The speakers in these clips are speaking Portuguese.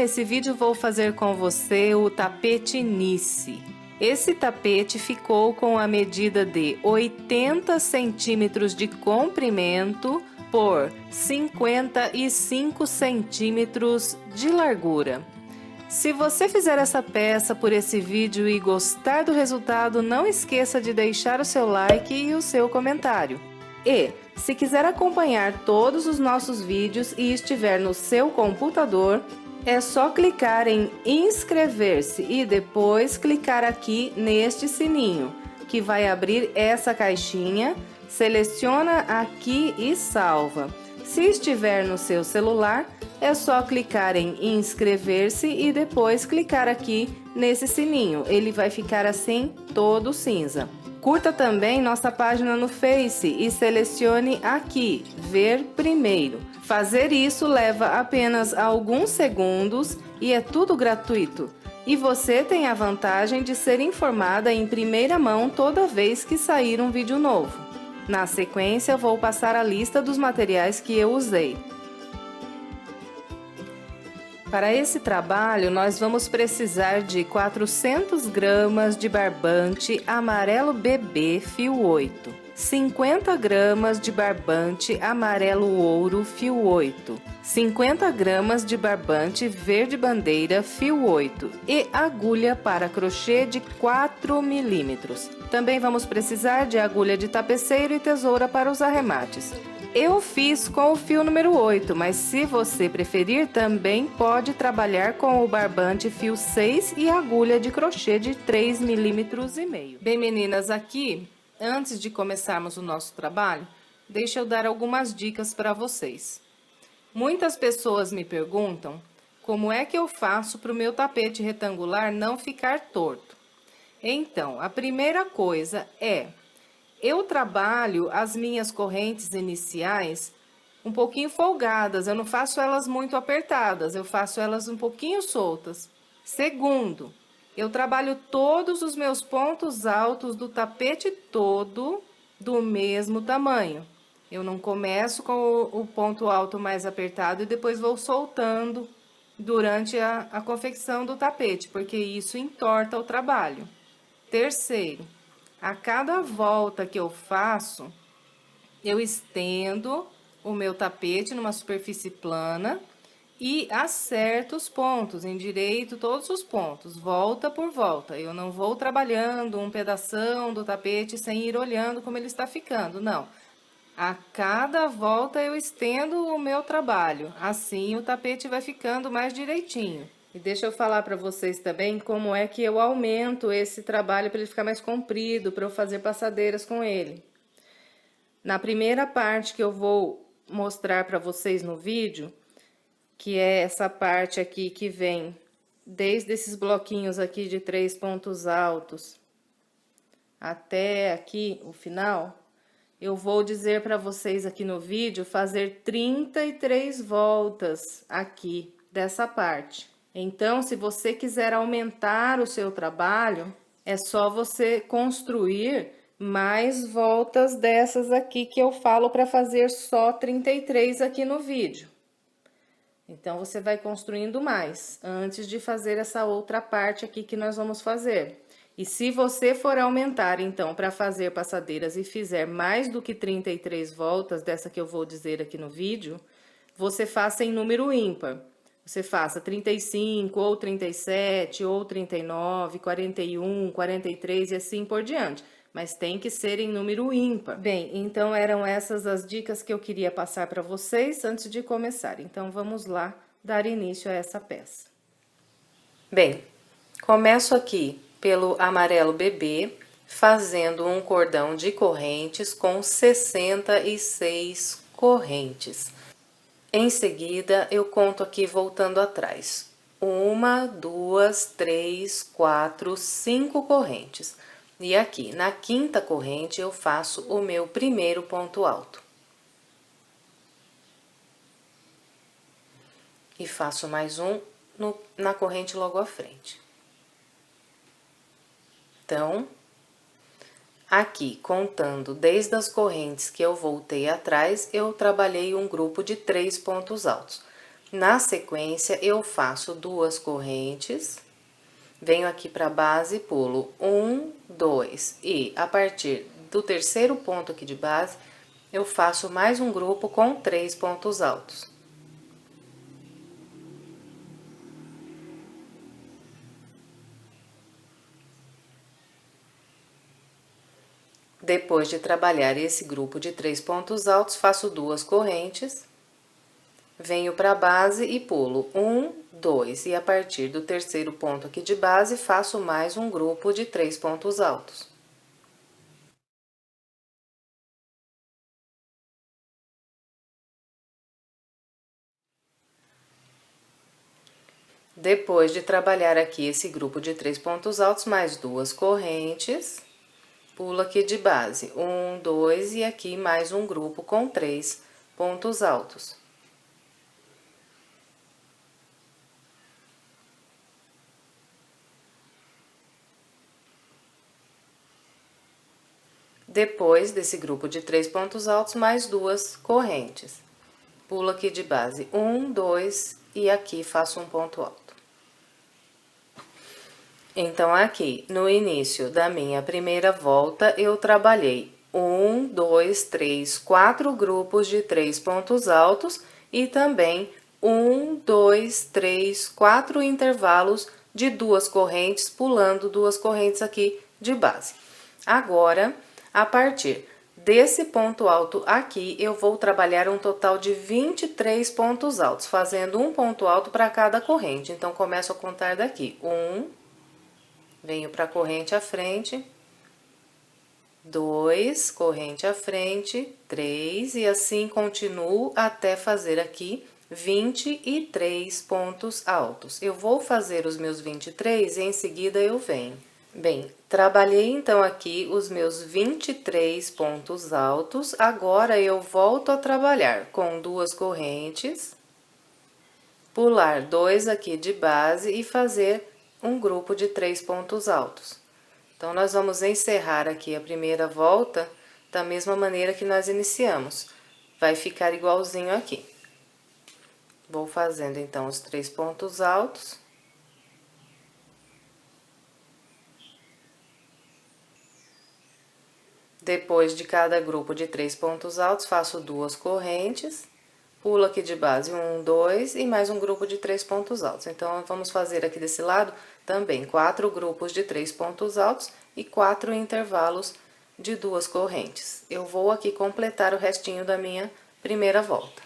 nesse vídeo vou fazer com você o tapete Nice. Esse tapete ficou com a medida de 80 centímetros de comprimento por 55 centímetros de largura. Se você fizer essa peça por esse vídeo e gostar do resultado, não esqueça de deixar o seu like e o seu comentário. E, se quiser acompanhar todos os nossos vídeos e estiver no seu computador, é só clicar em inscrever-se e depois clicar aqui neste sininho, que vai abrir essa caixinha, seleciona aqui e salva. Se estiver no seu celular, é só clicar em inscrever-se e depois clicar aqui nesse sininho, ele vai ficar assim todo cinza. Curta também nossa página no Face e selecione aqui, ver primeiro. Fazer isso leva apenas alguns segundos e é tudo gratuito. E você tem a vantagem de ser informada em primeira mão toda vez que sair um vídeo novo. Na sequência, vou passar a lista dos materiais que eu usei. Para esse trabalho, nós vamos precisar de 400 gramas de barbante amarelo bebê fio 8, 50 gramas de barbante amarelo ouro fio 8, 50 gramas de barbante verde bandeira fio 8 e agulha para crochê de 4 milímetros. Também vamos precisar de agulha de tapeceiro e tesoura para os arremates. Eu fiz com o fio número 8, mas se você preferir, também pode trabalhar com o barbante fio 6 e agulha de crochê de 3,5 milímetros. Bem, meninas, aqui, antes de começarmos o nosso trabalho, deixa eu dar algumas dicas para vocês. Muitas pessoas me perguntam como é que eu faço para o meu tapete retangular não ficar torto. Então, a primeira coisa é... eu trabalho as minhas correntes iniciais um pouquinho folgadas, eu não faço elas muito apertadas, eu faço elas um pouquinho soltas. Segundo, eu trabalho todos os meus pontos altos do tapete todo do mesmo tamanho. Eu não começo com o ponto alto mais apertado e depois vou soltando durante a confecção do tapete, porque isso entorta o trabalho. Terceiro, a cada volta que eu faço, eu estendo o meu tapete numa superfície plana e acerto os pontos, endireito todos os pontos, volta por volta. Eu não vou trabalhando um pedação do tapete sem ir olhando como ele está ficando, não. A cada volta eu estendo o meu trabalho, assim o tapete vai ficando mais direitinho. E deixa eu falar para vocês também como é que eu aumento esse trabalho para ele ficar mais comprido, para eu fazer passadeiras com ele. Na primeira parte que eu vou mostrar para vocês no vídeo, que é essa parte aqui que vem desde esses bloquinhos aqui de 3 pontos altos até aqui o final, eu vou dizer para vocês aqui no vídeo fazer 33 voltas aqui dessa parte. Então, se você quiser aumentar o seu trabalho, é só você construir mais voltas dessas aqui que eu falo para fazer só 33 aqui no vídeo. Então, você vai construindo mais antes de fazer essa outra parte aqui que nós vamos fazer. E se você for aumentar, então, para fazer passadeiras e fizer mais do que 33 voltas dessa que eu vou dizer aqui no vídeo, você faça em número ímpar. Você faça 35, ou 37, ou 39, 41, 43 e assim por diante. Mas tem que ser em número ímpar. Bem, então eram essas as dicas que eu queria passar para vocês antes de começar. Então, vamos lá dar início a essa peça. Bem, começo aqui pelo amarelo bebê, fazendo um cordão de correntes com 66 correntes. Em seguida, eu conto aqui voltando atrás. 1, 2, 3, 4, 5 correntes. E aqui, na quinta corrente, eu faço o meu primeiro ponto alto. E faço mais um na corrente logo à frente. Então, aqui, contando desde as correntes que eu voltei atrás, eu trabalhei um grupo de 3 pontos altos. Na sequência, eu faço 2 correntes, venho aqui para a base, pulo 1, 2 e a partir do terceiro ponto aqui de base, eu faço mais um grupo com 3 pontos altos. Depois de trabalhar esse grupo de 3 pontos altos, faço 2 correntes, venho para a base e pulo 1, 2 e a partir do terceiro ponto aqui de base, faço mais um grupo de 3 pontos altos. Depois de trabalhar aqui esse grupo de 3 pontos altos, mais 2 correntes, pulo aqui de base, 1, 2 e aqui mais um grupo com 3 pontos altos. Depois desse grupo de 3 pontos altos, mais 2 correntes. Pulo aqui de base, 1, 2 e aqui faço um ponto alto. Então, aqui, no início da minha primeira volta, eu trabalhei 1, 2, 3, 4 grupos de 3 pontos altos e também 1, 2, 3, 4 intervalos de 2 correntes, pulando 2 correntes aqui de base. Agora, a partir desse ponto alto aqui, eu vou trabalhar um total de 23 pontos altos, fazendo um ponto alto para cada corrente. Então, começo a contar daqui. 1, venho para a corrente à frente, 2, corrente à frente, 3, e assim continuo até fazer aqui 23 pontos altos. Eu vou fazer os meus 23 e em seguida eu venho. Bem, trabalhei então aqui os meus 23 pontos altos, agora eu volto a trabalhar com 2 correntes, pular 2 aqui de base e fazer um grupo de 3 pontos altos. Então, nós vamos encerrar aqui a primeira volta da mesma maneira que nós iniciamos. Vai ficar igualzinho aqui. Vou fazendo, então, os 3 pontos altos. Depois de cada grupo de 3 pontos altos, faço 2 correntes. Pulo aqui de base 1, 2 e mais um grupo de 3 pontos altos. Então, vamos fazer aqui desse lado também 4 grupos de 3 pontos altos e 4 intervalos de 2 correntes. Eu vou aqui completar o restinho da minha primeira volta.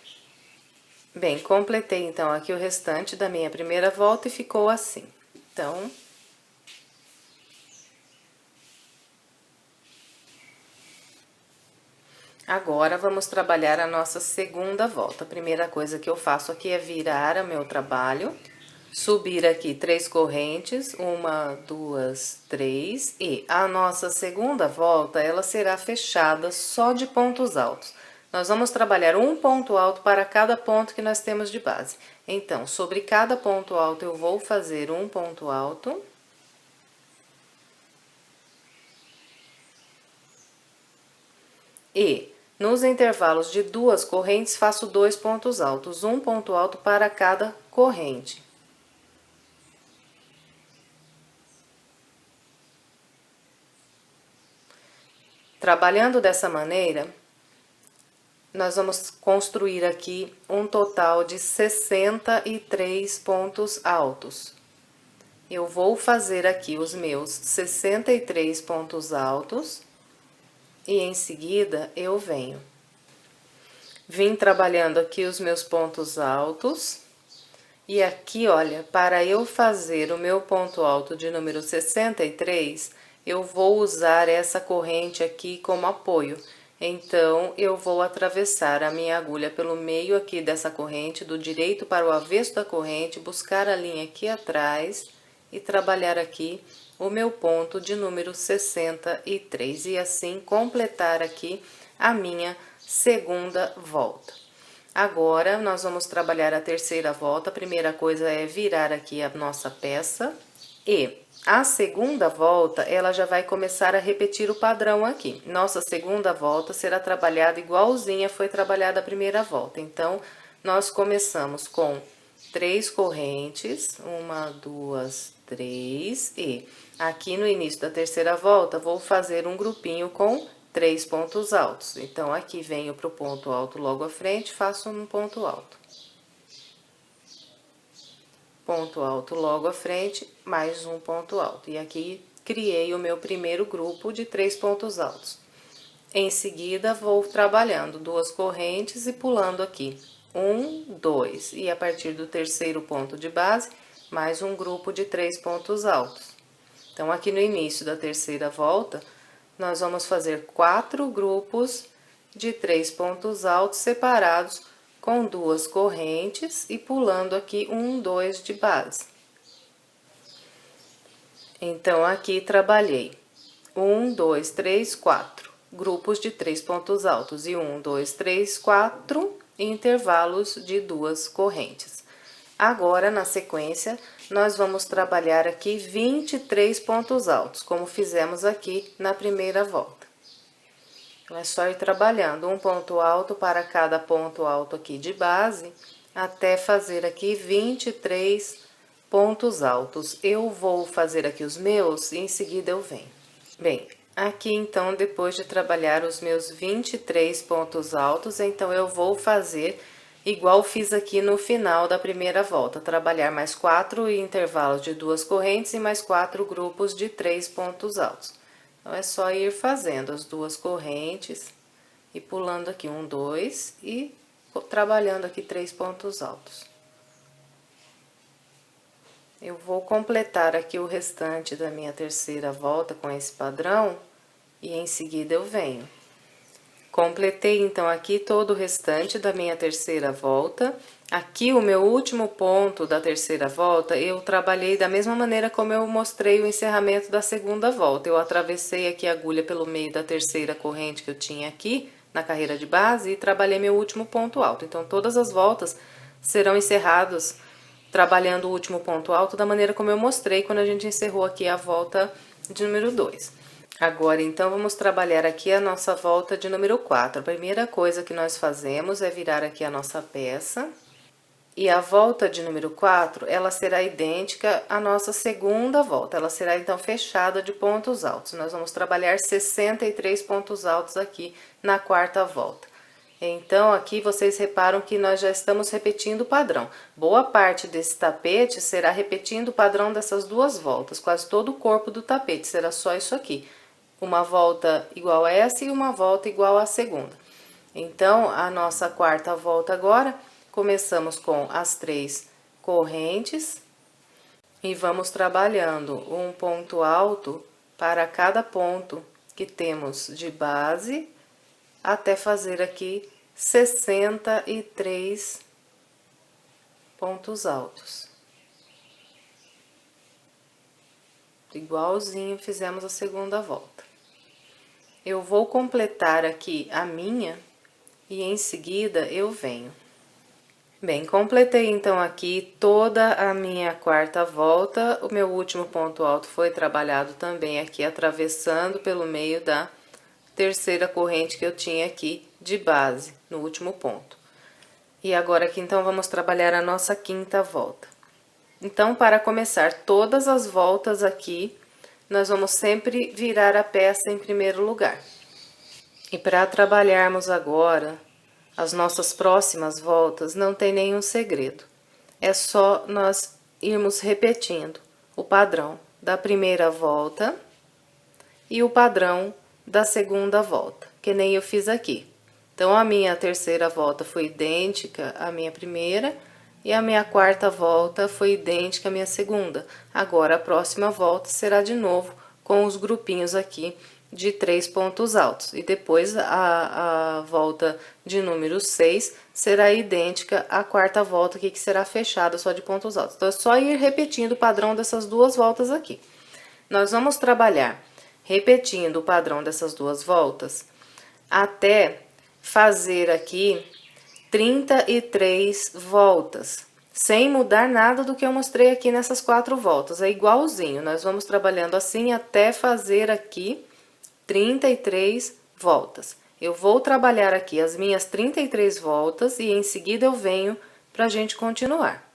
Bem, completei então aqui o restante da minha primeira volta e ficou assim. Então, agora, vamos trabalhar a nossa segunda volta. A primeira coisa que eu faço aqui é virar o meu trabalho, subir aqui 3 correntes, 1, 2, 3, e a nossa segunda volta, ela será fechada só de pontos altos. Nós vamos trabalhar um ponto alto para cada ponto que nós temos de base. Então, sobre cada ponto alto, eu vou fazer um ponto alto. E nos intervalos de 2 correntes, faço 2 pontos altos, um ponto alto para cada corrente. Trabalhando dessa maneira, nós vamos construir aqui um total de 63 pontos altos. Eu vou fazer aqui os meus 63 pontos altos. E em seguida, eu venho. Vim trabalhando aqui os meus pontos altos. E aqui, olha, para eu fazer o meu ponto alto de número 63, eu vou usar essa corrente aqui como apoio. Então, eu vou atravessar a minha agulha pelo meio aqui dessa corrente, do direito para o avesso da corrente, buscar a linha aqui atrás e trabalhar aqui o meu ponto de número 63 e assim completar aqui a minha segunda volta. Agora, nós vamos trabalhar a terceira volta. A primeira coisa é virar aqui a nossa peça e a segunda volta, ela já vai começar a repetir o padrão aqui. Nossa segunda volta será trabalhada igualzinha foi trabalhada a primeira volta. Então, nós começamos com 3 correntes, 1, 2, 3, e aqui no início da terceira volta, vou fazer um grupinho com 3 pontos altos. Então, aqui venho pro ponto alto logo à frente, faço um ponto alto. Ponto alto logo à frente, mais um ponto alto. E aqui, criei o meu primeiro grupo de 3 pontos altos. Em seguida, vou trabalhando 2 correntes e pulando aqui. 1, 2. E a partir do terceiro ponto de base, mais um grupo de 3 pontos altos. Então, aqui no início da terceira volta, nós vamos fazer 4 grupos de 3 pontos altos separados com 2 correntes e pulando aqui 1, 2 de base. Então, aqui trabalhei 1, 2, 3, 4 grupos de 3 pontos altos e 1, 2, 3, 4 intervalos de 2 correntes. Agora, na sequência, nós vamos trabalhar aqui 23 pontos altos, como fizemos aqui na primeira volta. Então, é só ir trabalhando um ponto alto para cada ponto alto aqui de base, até fazer aqui 23 pontos altos. Eu vou fazer aqui os meus e em seguida eu venho. Bem, aqui então, depois de trabalhar os meus 23 pontos altos, então eu vou fazer igual fiz aqui no final da primeira volta, trabalhar mais 4 intervalos de 2 correntes e mais 4 grupos de 3 pontos altos. Então, é só ir fazendo as 2 correntes e pulando aqui 1, 2 e trabalhando aqui 3 pontos altos. Eu vou completar aqui o restante da minha terceira volta com esse padrão e em seguida eu venho. Completei então aqui todo o restante da minha terceira volta. Aqui o meu último ponto da terceira volta, eu trabalhei da mesma maneira como eu mostrei o encerramento da segunda volta. Eu atravessei aqui a agulha pelo meio da terceira corrente que eu tinha aqui na carreira de base e trabalhei meu último ponto alto. Então, todas as voltas serão encerradas trabalhando o último ponto alto da maneira como eu mostrei quando a gente encerrou aqui a volta de número 2. Agora, então, vamos trabalhar aqui a nossa volta de número 4. A primeira coisa que nós fazemos é virar aqui a nossa peça. E a volta de número 4, ela será idêntica à nossa segunda volta. Ela será, então, fechada de pontos altos. Nós vamos trabalhar 63 pontos altos aqui na quarta volta. Então, aqui vocês reparam que nós já estamos repetindo o padrão. Boa parte desse tapete será repetindo o padrão dessas 2 voltas. Quase todo o corpo do tapete será só isso aqui. Uma volta igual a essa e uma volta igual à segunda. Então, a nossa quarta volta agora, começamos com as 3 correntes. E vamos trabalhando um ponto alto para cada ponto que temos de base, até fazer aqui 63 pontos altos. Igualzinho fizemos a segunda volta. Eu vou completar aqui a minha e em seguida eu venho. Bem, completei então aqui toda a minha quarta volta. O meu último ponto alto foi trabalhado também aqui, atravessando pelo meio da terceira corrente que eu tinha aqui de base, no último ponto. E agora aqui, então, vamos trabalhar a nossa quinta volta. Então, para começar todas as voltas aqui, nós vamos sempre virar a peça em primeiro lugar. E para trabalharmos agora as nossas próximas voltas, não tem nenhum segredo. É só nós irmos repetindo o padrão da primeira volta e o padrão da segunda volta, que nem eu fiz aqui. Então, a minha terceira volta foi idêntica à minha primeira e a minha quarta volta foi idêntica à minha segunda. Agora, a próxima volta será de novo com os grupinhos aqui de 3 pontos altos. E depois, a volta de número 6 será idêntica à quarta volta aqui, que será fechada só de pontos altos. Então, é só ir repetindo o padrão dessas 2 voltas aqui. Nós vamos trabalhar repetindo o padrão dessas 2 voltas até fazer aqui 33 voltas, sem mudar nada do que eu mostrei aqui nessas 4 voltas, é igualzinho. Nós vamos trabalhando assim até fazer aqui 33 voltas. Eu vou trabalhar aqui as minhas 33 voltas e em seguida eu venho pra gente continuar.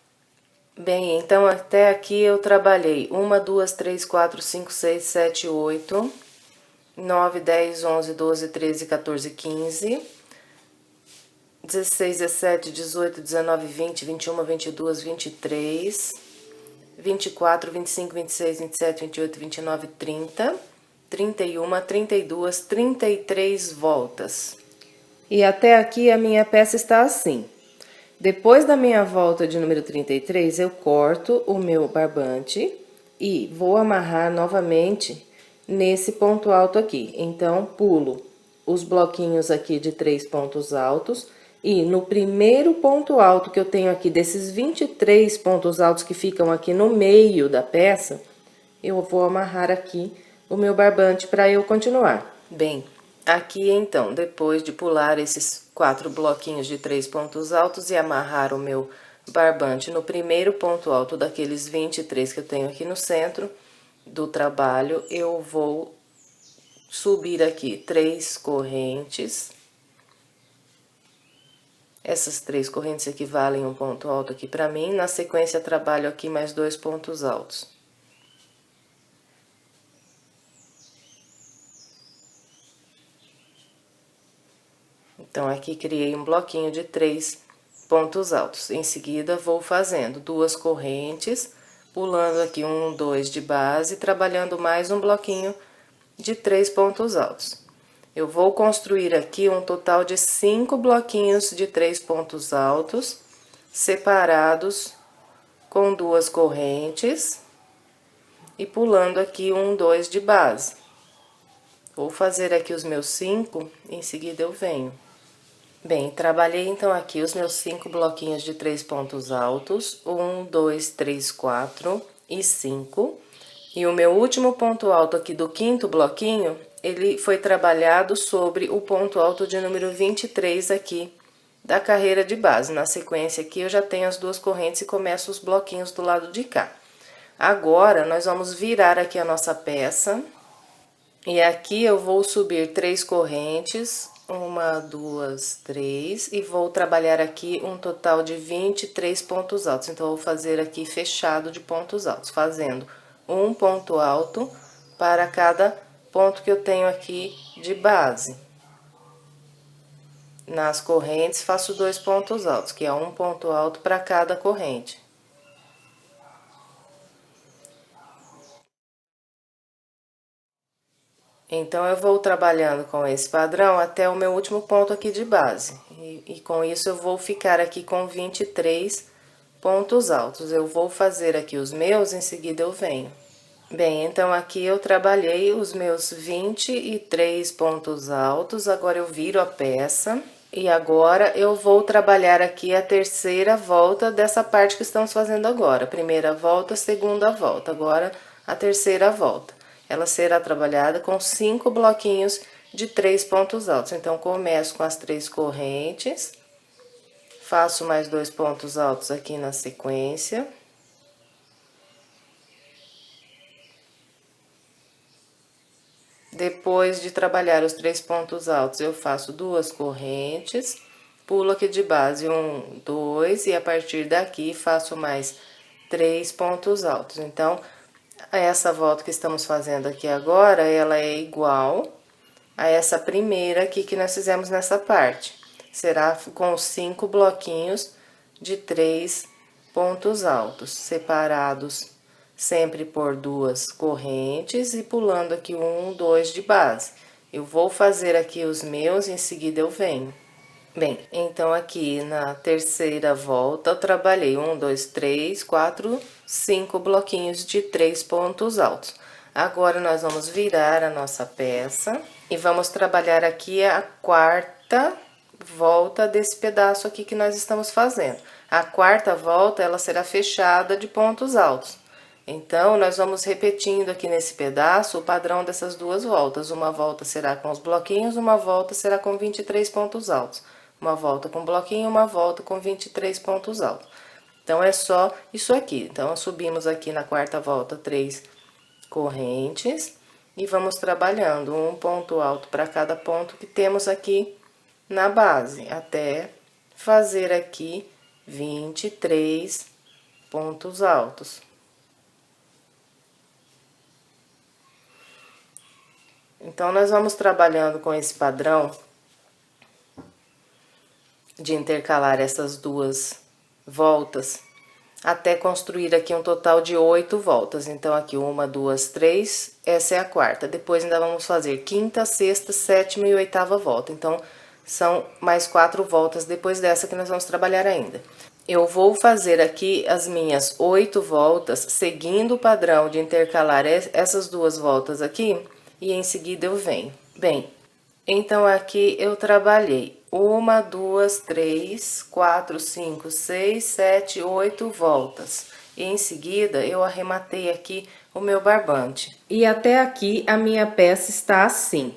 Bem, então até aqui eu trabalhei 1, 2, 3, 4, 5, 6, 7, 8, 9, 10, 11, 12, 13, 14, 15, 16, 17, 18, 19, 20, 21, 22, 23, 24, 25, 26, 27, 28, 29, 30, 31, 32, 33 voltas. E até aqui a minha peça está assim. Depois da minha volta de número 33, eu corto o meu barbante e vou amarrar novamente nesse ponto alto aqui. Então, pulo os bloquinhos aqui de 3 pontos altos e no primeiro ponto alto que eu tenho aqui, desses 23 pontos altos que ficam aqui no meio da peça, eu vou amarrar aqui o meu barbante para eu continuar. Bem, aqui então, depois de pular esses 4 bloquinhos de 3 pontos altos e amarrar o meu barbante no primeiro ponto alto daqueles 23 que eu tenho aqui no centro do trabalho, eu vou subir aqui 3 correntes. Essas 3 correntes equivalem a um ponto alto aqui para mim. Na sequência, trabalho aqui mais 2 pontos altos. Então, aqui criei um bloquinho de 3 pontos altos. Em seguida, vou fazendo 2 correntes, pulando aqui 1, 2 de base, trabalhando mais um bloquinho de 3 pontos altos. Eu vou construir aqui um total de 5 bloquinhos de 3 pontos altos, separados com 2 correntes e pulando aqui 1, 2 de base. Vou fazer aqui os meus 5, em seguida eu venho. Bem, trabalhei então aqui os meus 5 bloquinhos de 3 pontos altos, 1, 2, 3, 4 e 5. E o meu último ponto alto aqui do quinto bloquinho, ele foi trabalhado sobre o ponto alto de número 23 aqui da carreira de base. Na sequência aqui eu já tenho as 2 correntes e começo os bloquinhos do lado de cá. Agora, nós vamos virar aqui a nossa peça. E aqui eu vou subir 3 correntes, 1, 2, 3, e vou trabalhar aqui um total de 23 pontos altos. Então, eu vou fazer aqui fechado de pontos altos, fazendo um ponto alto para cada ponto que eu tenho aqui de base. Nas correntes, faço 2 pontos altos, que é um ponto alto para cada corrente. Então, eu vou trabalhando com esse padrão até o meu último ponto aqui de base. E com isso, eu vou ficar aqui com 23 pontos altos. Eu vou fazer aqui os meus, em seguida eu venho. Bem, então aqui eu trabalhei os meus 23 pontos altos, agora eu viro a peça. E agora eu vou trabalhar aqui a terceira volta dessa parte que estamos fazendo agora. Primeira volta, segunda volta, agora a terceira volta. Ela será trabalhada com 5 bloquinhos de 3 pontos altos. Então, começo com as 3 correntes, faço mais 2 pontos altos aqui na sequência. Depois de trabalhar os 3 pontos altos, eu faço 2 correntes, pulo aqui de base 1, 2, e a partir daqui faço mais 3 pontos altos. Então, essa volta que estamos fazendo aqui agora, ela é igual a essa primeira aqui que nós fizemos nessa parte. Será com 5 bloquinhos de 3 pontos altos, separados sempre por 2 correntes e pulando aqui 1, 2 de base. Eu vou fazer aqui os meus e em seguida eu venho. Bem, então aqui na terceira volta eu trabalhei 1, 2, 3, 4, 5 bloquinhos de 3 pontos altos. Agora nós vamos virar a nossa peça e vamos trabalhar aqui a quarta volta desse pedaço aqui que nós estamos fazendo. A quarta volta ela será fechada de pontos altos. Então, nós vamos repetindo aqui nesse pedaço o padrão dessas 2 voltas. Uma volta será com os bloquinhos, uma volta será com 23 pontos altos. Uma volta com bloquinho, uma volta com 23 pontos altos. Então, é só isso aqui. Então, subimos aqui na quarta volta 3 correntes e vamos trabalhando um ponto alto para cada ponto que temos aqui na base, até fazer aqui 23 pontos altos. Então, nós vamos trabalhando com esse padrão de intercalar essas duas voltas até construir aqui um total de 8 voltas. Então, aqui 1, 2, 3, essa é a quarta. Depois ainda vamos fazer quinta, sexta, sétima e oitava volta. Então, são mais 4 voltas depois dessa que nós vamos trabalhar ainda. Eu vou fazer aqui as minhas 8 voltas, seguindo o padrão de intercalar essas duas voltas aqui, e em seguida eu venho. Bem, então aqui eu trabalhei 1, 2, 3, 4, 5, 6, 7, 8 voltas. E em seguida eu arrematei aqui o meu barbante. E até aqui a minha peça está assim.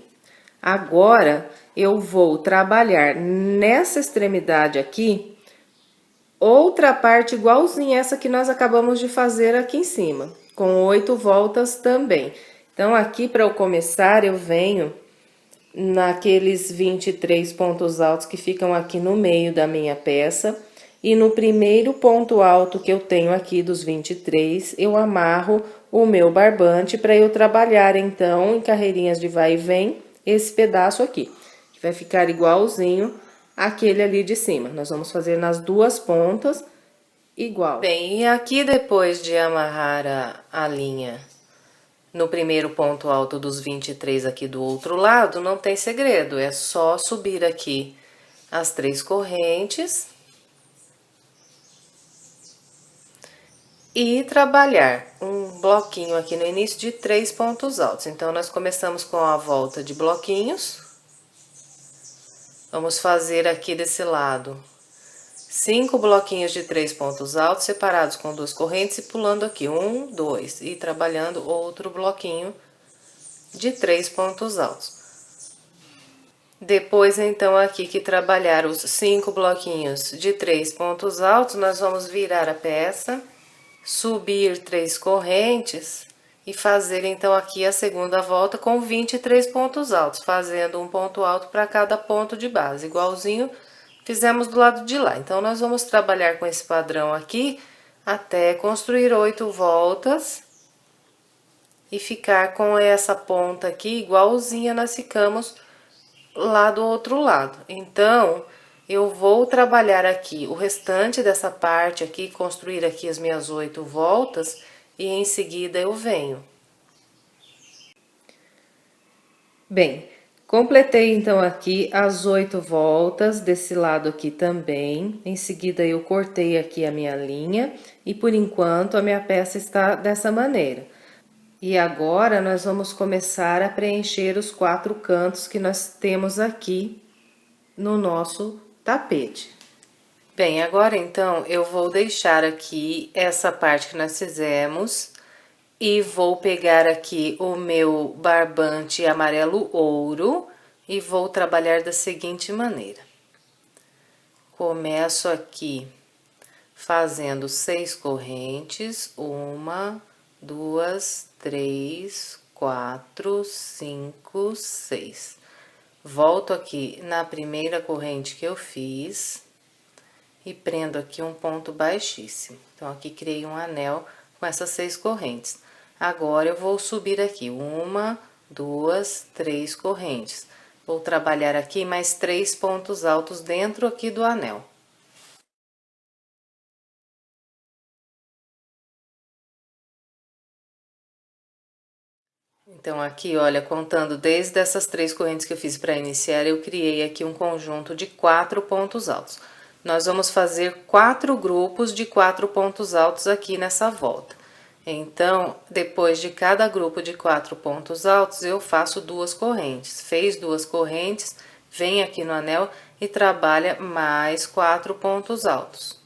Agora eu vou trabalhar nessa extremidade aqui outra parte igualzinha essa que nós acabamos de fazer aqui em cima, com 8 voltas também. Então, aqui para eu começar, eu venho naqueles 23 pontos altos que ficam aqui no meio da minha peça. E no primeiro ponto alto que eu tenho aqui dos 23, eu amarro o meu barbante para eu trabalhar, então, em carreirinhas de vai e vem, esse pedaço aqui, que vai ficar igualzinho aquele ali de cima. Nós vamos fazer nas duas pontas igual. Bem, e aqui depois de amarrar a linha no primeiro ponto alto dos 23 aqui do outro lado, não tem segredo, é só subir aqui as 3 correntes e trabalhar um bloquinho aqui no início de 3 pontos altos. Então, nós começamos com a volta de bloquinhos. Vamos fazer aqui desse lado 5 bloquinhos de 3 pontos altos, separados com 2 correntes e pulando aqui 1, 2, e trabalhando outro bloquinho de 3 pontos altos. Depois, então, aqui que trabalhar os 5 bloquinhos de 3 pontos altos, nós vamos virar a peça, subir 3 correntes e fazer, então, aqui a segunda volta com 23 pontos altos, fazendo um ponto alto para cada ponto de base, igualzinho fizemos do lado de lá. Então, nós vamos trabalhar com esse padrão aqui até construir 8 voltas e ficar com essa ponta aqui igualzinha nós ficamos lá do outro lado. Então, eu vou trabalhar aqui o restante dessa parte aqui, construir aqui as minhas 8 voltas e em seguida eu venho. Bem, completei, então, aqui as 8 voltas, desse lado aqui também. Em seguida, eu cortei aqui a minha linha e, por enquanto, a minha peça está dessa maneira. E agora, nós vamos começar a preencher os 4 cantos que nós temos aqui no nosso tapete. Bem, agora, então, eu vou deixar aqui essa parte que nós fizemos e vou pegar aqui o meu barbante amarelo ouro e vou trabalhar da seguinte maneira. Começo aqui fazendo 6 correntes, 1, 2, 3, 4, 5, 6. Volto aqui na primeira corrente que eu fiz e prendo aqui um ponto baixíssimo. Então, aqui criei um anel com essas 6 correntes. Agora, eu vou subir aqui 1, 2, 3 correntes. Vou trabalhar aqui mais 3 pontos altos dentro aqui do anel. Então, aqui, olha, contando desde essas 3 correntes que eu fiz para iniciar, eu criei aqui um conjunto de 4 pontos altos. Nós vamos fazer 4 grupos de 4 pontos altos aqui nessa volta. Então, depois de cada grupo de 4 pontos altos, eu faço 2 correntes. Fez 2 correntes, vem aqui no anel e trabalha mais 4 pontos altos.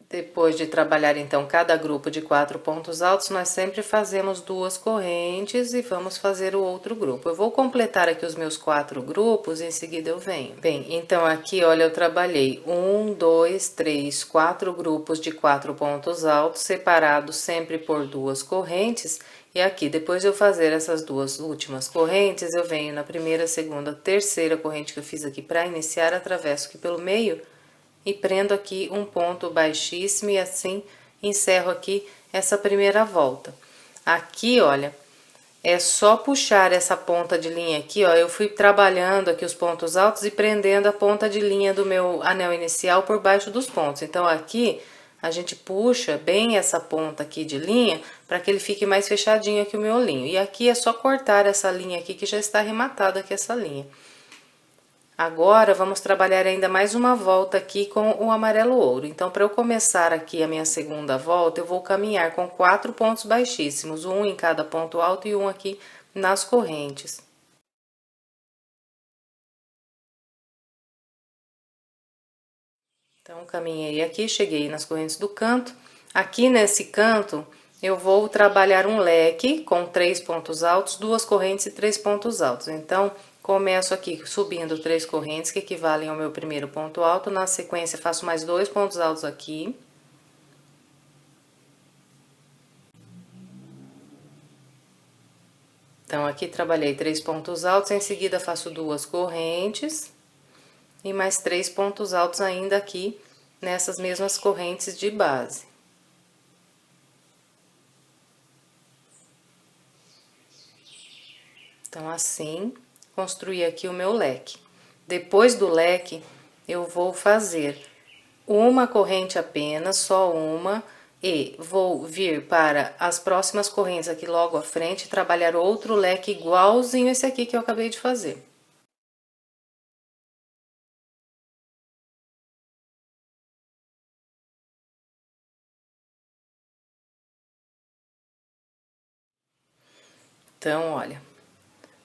Depois de trabalhar, então, cada grupo de 4 pontos altos, nós sempre fazemos 2 correntes e vamos fazer o outro grupo. Eu vou completar aqui os meus 4 grupos e em seguida eu venho. Bem, então aqui, olha, eu trabalhei 1, 2, 3, 4 grupos de 4 pontos altos, separados sempre por 2 correntes, E aqui, depois de eu fazer essas duas últimas correntes, eu venho na primeira, segunda, terceira corrente que eu fiz aqui para iniciar, atravesso aqui pelo meio e prendo aqui um ponto baixíssimo e assim encerro aqui essa primeira volta. Aqui, olha, é só puxar essa ponta de linha aqui, ó, eu fui trabalhando aqui os pontos altos e prendendo a ponta de linha do meu anel inicial por baixo dos pontos. Então, aqui a gente puxa bem essa ponta aqui de linha para que ele fique mais fechadinho aqui o miolinho. E aqui é só cortar essa linha aqui que já está arrematada aqui essa linha. Agora, vamos trabalhar ainda mais uma volta aqui com o amarelo ouro. Então, para eu começar aqui a minha segunda volta, eu vou caminhar com 4 pontos baixíssimos, um em cada ponto alto e um aqui nas correntes. Então, caminhei aqui, cheguei nas correntes do canto. Aqui nesse canto, eu vou trabalhar um leque com 3 pontos altos, 2 correntes e 3 pontos altos. Então, começo aqui subindo 3 correntes, que equivalem ao meu primeiro ponto alto. Na sequência, faço mais 2 pontos altos aqui. Então, aqui trabalhei 3 pontos altos, em seguida faço 2 correntes. E mais 3 pontos altos ainda aqui, nessas mesmas correntes de base. Então, assim, construí aqui o meu leque. Depois do leque, eu vou fazer uma corrente apenas, só uma, e vou vir para as próximas correntes aqui logo à frente, trabalhar outro leque igualzinho esse aqui que eu acabei de fazer. Então, olha,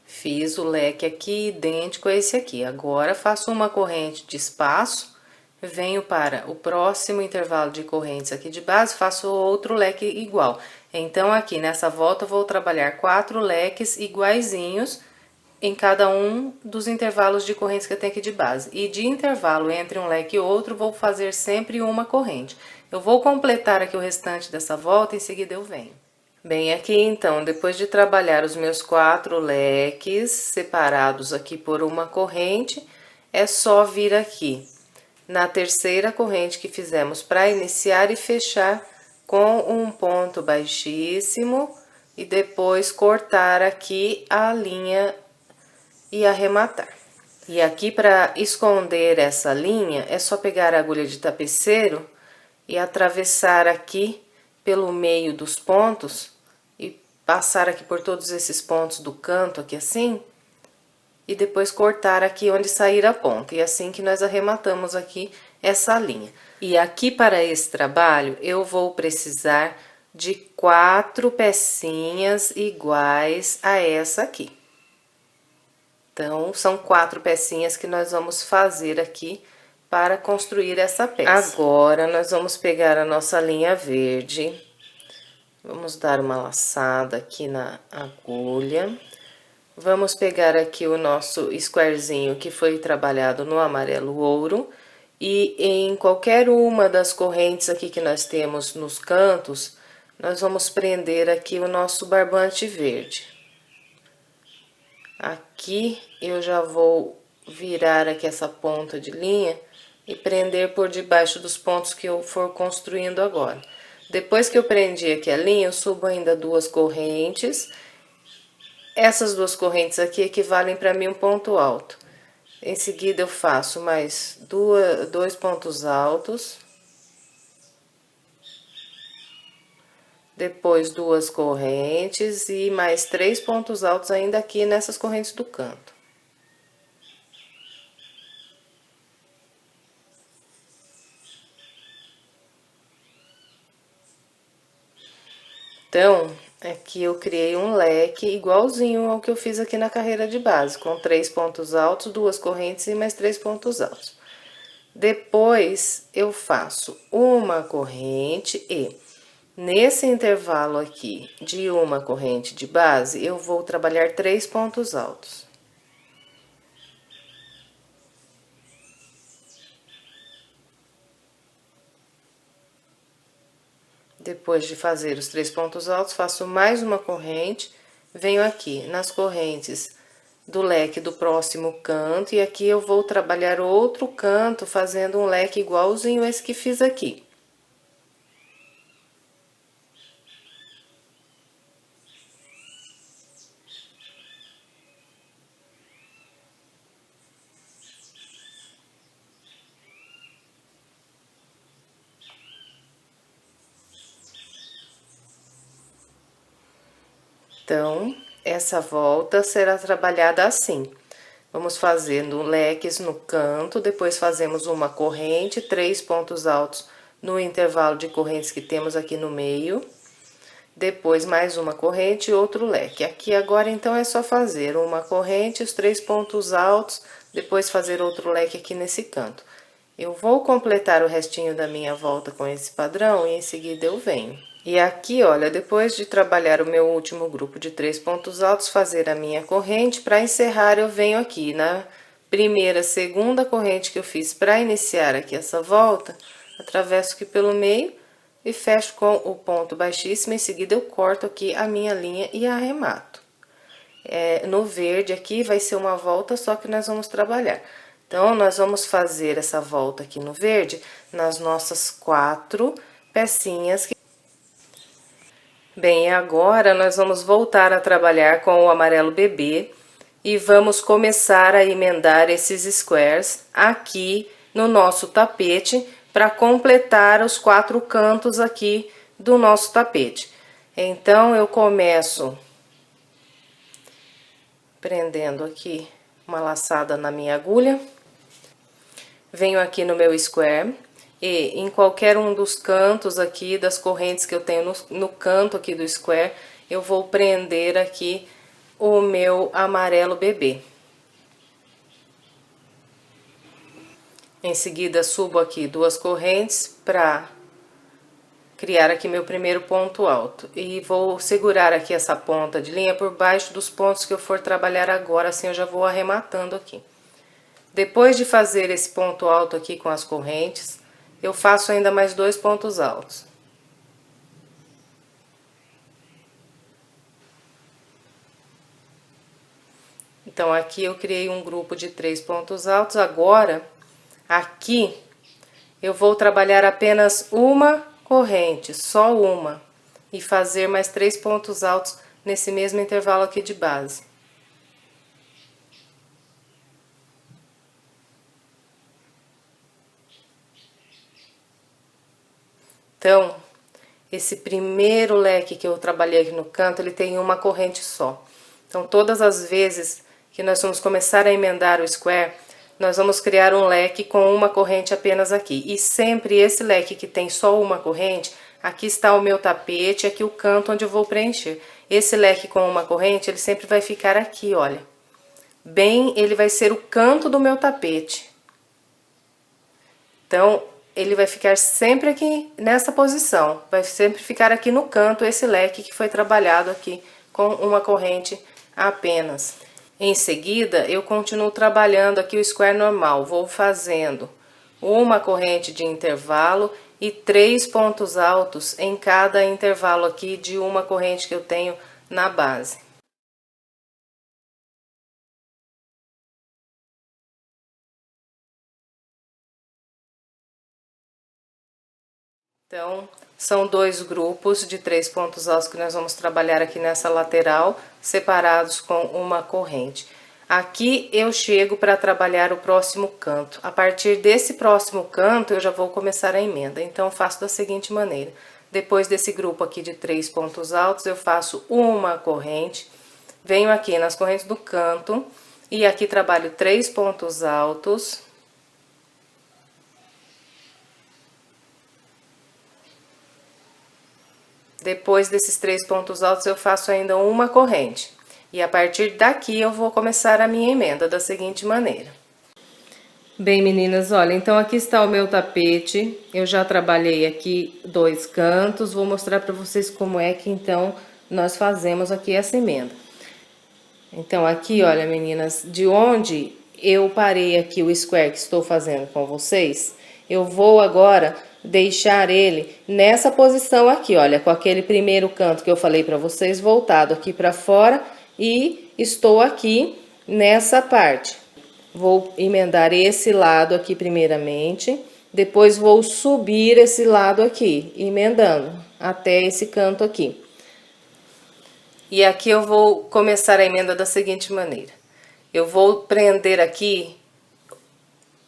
fiz o leque aqui idêntico a esse aqui. Agora, faço uma corrente de espaço, venho para o próximo intervalo de correntes aqui de base, faço outro leque igual. Então, aqui nessa volta, eu vou trabalhar 4 leques iguaizinhos em cada um dos intervalos de correntes que eu tenho aqui de base. E de intervalo entre um leque e outro, vou fazer sempre uma corrente. Eu vou completar aqui o restante dessa volta, em seguida eu venho. Bem, aqui então, depois de trabalhar os meus 4 leques separados aqui por uma corrente, é só vir aqui na terceira corrente que fizemos para iniciar e fechar com um ponto baixíssimo e depois cortar aqui a linha e arrematar. E aqui, para esconder essa linha, é só pegar a agulha de tapeceiro e atravessar aqui pelo meio dos pontos e passar aqui por todos esses pontos do canto, aqui assim, e depois cortar aqui onde sair a ponta. E assim que nós arrematamos aqui essa linha. E aqui para esse trabalho, eu vou precisar de 4 pecinhas iguais a essa aqui. Então, são 4 pecinhas que nós vamos fazer aqui para construir essa peça. Agora, nós vamos pegar a nossa linha verde, vamos dar uma laçada aqui na agulha. Vamos pegar aqui o nosso squarezinho que foi trabalhado no amarelo ouro. E em qualquer uma das correntes aqui que nós temos nos cantos, nós vamos prender aqui o nosso barbante verde. Aqui eu já vou virar aqui essa ponta de linha e prender por debaixo dos pontos que eu for construindo agora. Depois que eu prendi aqui a linha, eu subo ainda 2 correntes. Essas 2 correntes aqui equivalem para mim um ponto alto. Em seguida, eu faço mais 2 pontos altos. Depois, 2 correntes e mais 3 pontos altos ainda aqui nessas correntes do canto. Então, aqui eu criei um leque igualzinho ao que eu fiz aqui na carreira de base, com 3 pontos altos, 2 correntes e mais 3 pontos altos. Depois, eu faço uma corrente e, nesse intervalo aqui de uma corrente de base, eu vou trabalhar 3 pontos altos. Depois de fazer os 3 pontos altos, faço mais uma corrente, venho aqui nas correntes do leque do próximo canto, e aqui eu vou trabalhar outro canto, fazendo um leque igualzinho esse que fiz aqui. Então, essa volta será trabalhada assim. Vamos fazendo leques no canto, depois fazemos uma corrente, 3 pontos altos no intervalo de correntes que temos aqui no meio. Depois mais uma corrente e outro leque. Aqui agora então é só fazer uma corrente, os 3 pontos altos, depois fazer outro leque aqui nesse canto. Eu vou completar o restinho da minha volta com esse padrão e em seguida eu venho. E aqui, olha, depois de trabalhar o meu último grupo de 3 pontos altos, fazer a minha corrente, para encerrar eu venho aqui na primeira, segunda corrente que eu fiz para iniciar aqui essa volta, atravesso aqui pelo meio e fecho com o ponto baixíssimo, em seguida eu corto aqui a minha linha e arremato. No verde aqui vai ser uma volta só que nós vamos trabalhar. Então, nós vamos fazer essa volta aqui no verde nas nossas 4 pecinhas. Bem, agora nós vamos voltar a trabalhar com o amarelo bebê e vamos começar a emendar esses squares aqui no nosso tapete para completar os 4 cantos aqui do nosso tapete. Então, eu começo prendendo aqui uma laçada na minha agulha, venho aqui no meu square e em qualquer um dos cantos aqui das correntes que eu tenho no canto aqui do square, eu vou prender aqui o meu amarelo bebê. Em seguida, subo aqui 2 correntes para criar aqui meu primeiro ponto alto. E vou segurar aqui essa ponta de linha por baixo dos pontos que eu for trabalhar agora, assim eu já vou arrematando aqui. Depois de fazer esse ponto alto aqui com as correntes, eu faço ainda mais 2 pontos altos. Então, aqui eu criei um grupo de 3 pontos altos. Agora, aqui, eu vou trabalhar apenas uma corrente, só uma. E fazer mais 3 pontos altos nesse mesmo intervalo aqui de base. Então, esse primeiro leque que eu trabalhei aqui no canto, ele tem uma corrente só. Então, todas as vezes que nós vamos começar a emendar o square, nós vamos criar um leque com uma corrente apenas aqui. E sempre esse leque que tem só uma corrente, aqui está o meu tapete, aqui o canto onde eu vou preencher. Esse leque com uma corrente, ele sempre vai ficar aqui, olha. Ele vai ser o canto do meu tapete. Então, ele vai ficar sempre aqui nessa posição, vai sempre ficar aqui no canto esse leque que foi trabalhado aqui com uma corrente apenas. Em seguida, eu continuo trabalhando aqui o square normal, vou fazendo uma corrente de intervalo e 3 pontos altos em cada intervalo aqui de uma corrente que eu tenho na base. Então, são 2 grupos de 3 pontos altos que nós vamos trabalhar aqui nessa lateral, separados com uma corrente. Aqui eu chego para trabalhar o próximo canto. A partir desse próximo canto, eu já vou começar a emenda. Então, faço da seguinte maneira. Depois desse grupo aqui de 3 pontos altos, eu faço uma corrente, venho aqui nas correntes do canto e aqui trabalho 3 pontos altos. Depois desses 3 pontos altos, eu faço ainda uma corrente. E a partir daqui, eu vou começar a minha emenda da seguinte maneira. Bem, meninas, olha, então aqui está o meu tapete. Eu já trabalhei aqui 2 cantos. Vou mostrar para vocês como é que, então, nós fazemos aqui essa emenda. Então, aqui, olha, meninas, de onde eu parei aqui o square que estou fazendo com vocês, eu vou agora deixar ele nessa posição aqui, olha, com aquele primeiro canto que eu falei para vocês, voltado aqui para fora, e estou aqui nessa parte. Vou emendar esse lado aqui primeiramente, depois vou subir esse lado aqui, emendando até esse canto aqui. E aqui eu vou começar a emenda da seguinte maneira. Eu vou prender aqui